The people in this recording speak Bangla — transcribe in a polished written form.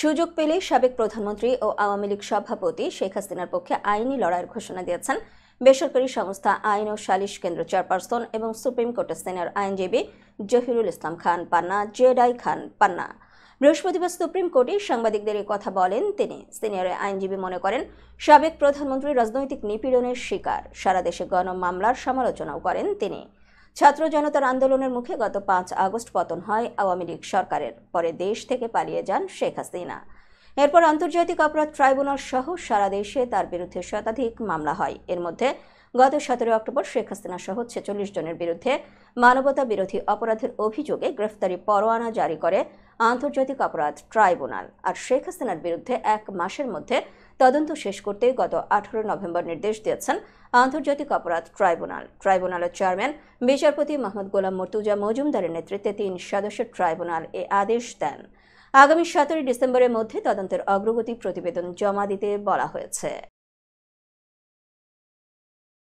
সুযোগ পেলে সাবেক প্রধানমন্ত্রী ও আওয়ামী লীগ সভাপতি শেখ হাসিনার পক্ষে আইনি লড়াইয়ের ঘোষণা দিয়েছেন বেসরকারি সংস্থা আইন ও সালিশ কেন্দ্র চেয়ারপারসন এবং সুপ্রিম কোর্টের সিনিয়র আইনজীবী জহিরুল ইসলাম খান পান্না জেডাই খান পান্না। বৃহস্পতিবার সুপ্রিম কোর্টে সাংবাদিকদের এই কথা বলেন তিনি। সিনিয়র আইনজীবী মনে করেন, সাবেক প্রধানমন্ত্রী রাজনৈতিক নিপীড়নের শিকার। সারা দেশে গণ মামলার সমালোচনাও করেন তিনি। ছাত্র জনতার আন্দোলনের মুখে গত 5 আগস্ট পতন হয় আওয়ামী লীগ সরকারের। পরে দেশ থেকে পালিয়ে যান শেখ হাসিনা। এরপর আন্তর্জাতিক অপরাধ ট্রাইব্যুনাল সহ সারা দেশে তার বিরুদ্ধে শতাধিক মামলা হয়। এর মধ্যে গত 17 অক্টোবর শেখ হাসিনা সহ 46 জনের বিরুদ্ধে মানবতা বিরোধী অপরাধের অভিযোগে গ্রেফতারি পরোয়ানা জারি করে আন্তর্জাতিক অপরাধ ট্রাইব্যুনাল। আর শেখ হাসিনার বিরুদ্ধে 1 মাসের মধ্যে তদন্ত শেষ করতে গত 18 নভেম্বর নির্দেশ দিয়েছেন আন্তর্জাতিক অপরাধ ট্রাইব্যুনাল। ট্রাইব্যুনালের চেয়ারম্যান বিচারপতি মোহাম্মদ গোলাম মর্তুজা মজুমদারের নেতৃত্বে 3 সদস্যের ট্রাইব্যুনাল এ আদেশ দেন। আগামী 17 ডিসেম্বরের মধ্যে তদন্তের অগ্রগতি প্রতিবেদন জমা দিতে বলা হয়েছে।